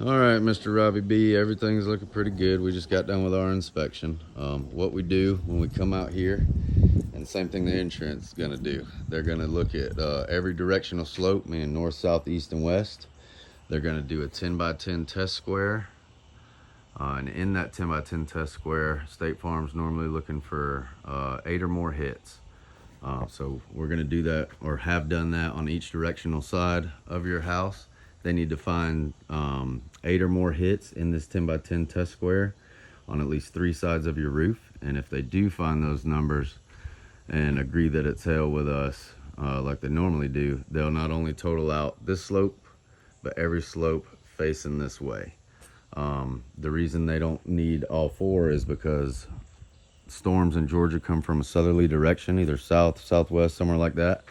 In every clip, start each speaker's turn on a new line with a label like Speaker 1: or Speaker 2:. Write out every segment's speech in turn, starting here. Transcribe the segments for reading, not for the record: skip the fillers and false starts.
Speaker 1: All right, Mr. Robbie B, everything's looking pretty good. We just got done with our inspection. What we do when we come out here, and the same thing the insurance is gonna do. They're gonna look at every directional slope, meaning north, south, east, and west. They're gonna do a 10 by 10 test square. And in that 10 by 10 test square, State Farm's normally looking for 8 or more hits. So we're gonna do that, or have done that, on each directional side of your house. They need to find 8 or more hits in this 10 by 10 test square on at least 3 sides of your roof. And if they do find those numbers and agree that it's hail with us, like they normally do, they'll not only total out this slope, but every slope facing this way. The reason they don't need all 4 is because storms in Georgia come from a southerly direction, either south, southwest, somewhere like that.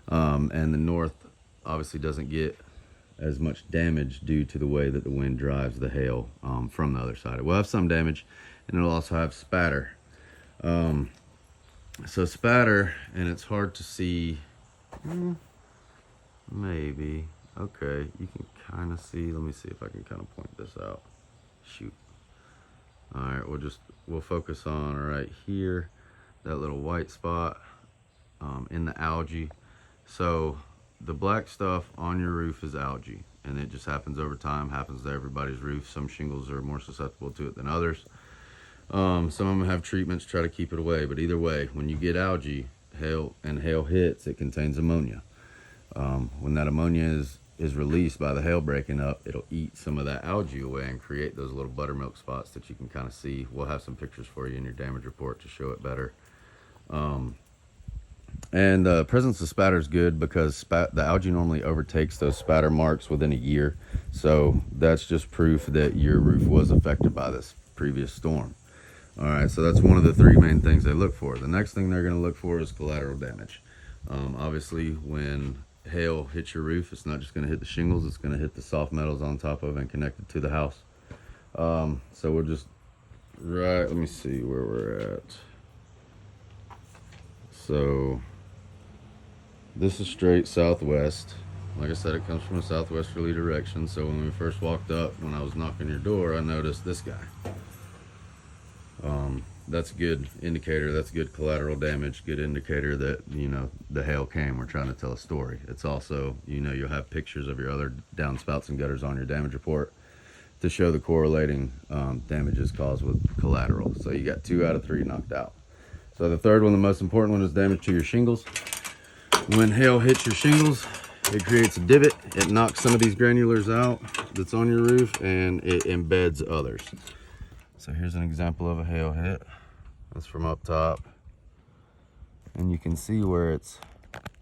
Speaker 1: And the north obviously doesn't get as much damage due to the way that the wind drives the hail from the other side. It will have some damage, and it'll also have spatter. So spatter, and it's hard to see, maybe, okay, you can kind of see, let me see if I can kind of point this out. Shoot. All right, we'll focus on right here, that little white spot in the algae. So the black stuff on your roof is algae, and it just happens over time, happens to everybody's roof. Some shingles are more susceptible to it than others. Some of them have treatments to try to keep it away, but either way, when you get algae, hail hits, it contains ammonia. When that ammonia is released by the hail breaking up, it'll eat some of that algae away and create those little buttermilk spots that you can kind of see. We'll have some pictures for you in your damage report to show it better. And the presence of spatter is good because the algae normally overtakes those spatter marks within a year. So that's just proof that your roof was affected by this previous storm. All right, so that's one of the 3 main things they look for. The next thing they're going to look for is collateral damage. Obviously, when hail hits your roof, it's not just going to hit the shingles, it's going to hit the soft metals on top of it and connected to the house. So we'll just, let me see where we're at. So this is straight southwest. Like I said, it comes from a southwesterly direction. So when we first walked up, when I was knocking your door, I noticed this guy. That's a good indicator. That's good collateral damage, good indicator that, the hail came. We're trying to tell a story. It's also, you'll have pictures of your other downspouts and gutters on your damage report to show the correlating damages caused with collateral. So you got 2 out of 3 knocked out. So the third one, the most important one, is damage to your shingles. When hail hits your shingles, it creates a divot. It knocks some of these granulars out that's on your roof, and it embeds others. So here's an example of a hail hit. That's from up top. And you can see where it's,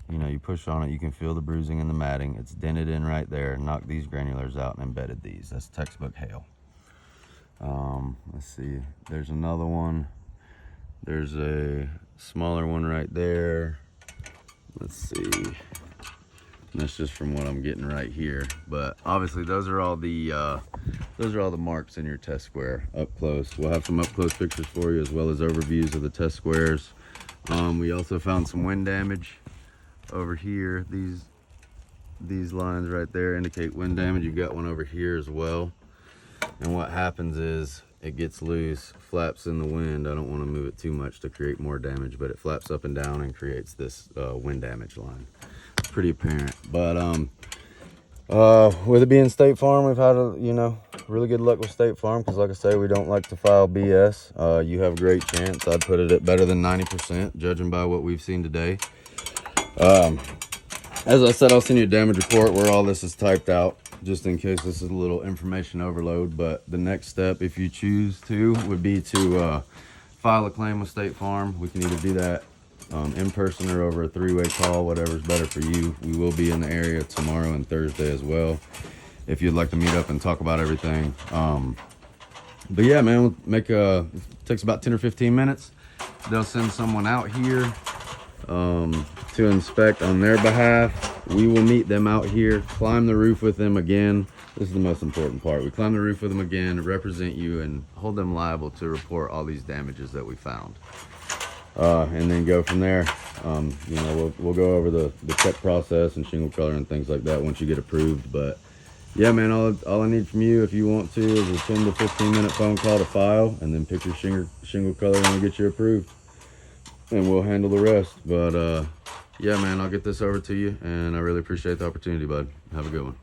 Speaker 1: you push on it, you can feel the bruising in the matting. It's dented in right there, knocked these granulars out and embedded these. That's textbook hail. Let's see, there's another one. There's a smaller one right there. Let's see. That's just from what I'm getting right here. But obviously those are all the marks in your test square up close. We'll have some up close pictures for you, as well as overviews of the test squares. We also found some wind damage over here. These lines right there indicate wind damage. You've got one over here as well. And what happens is it gets loose, flaps in the wind. I don't want to move it too much to create more damage, but it flaps up and down and creates this wind damage line. Pretty apparent. But with it being State Farm, we've had really good luck with State Farm, because like I say, we don't like to file BS. You have a great chance. I'd put it at better than 90%, judging by what we've seen today. As I said, I'll send you a damage report where all this is typed out, just in case this is a little information overload. But the next step, if you choose to, would be to file a claim with State Farm. We can either do that in person or over a 3-way call, whatever's better for you. We will be in the area tomorrow and Thursday as well, if you'd like to meet up and talk about everything. But yeah, man, it takes about 10 or 15 minutes. They'll send someone out here to inspect on their behalf. We will meet them out here, climb the roof with them again. This is the most important part. We climb the roof with them again, represent you, and hold them liable to report all these damages that we found. And then go from there. We'll go over the check process and shingle color and things like that once you get approved. But Yeah, man, all I need from you, if you want to, is a 10 to 15 minute phone call to file, and then pick your shingle color and we'll get you approved. And we'll handle the rest. But yeah, man, I'll get this over to you, and I really appreciate the opportunity, bud. Have a good one.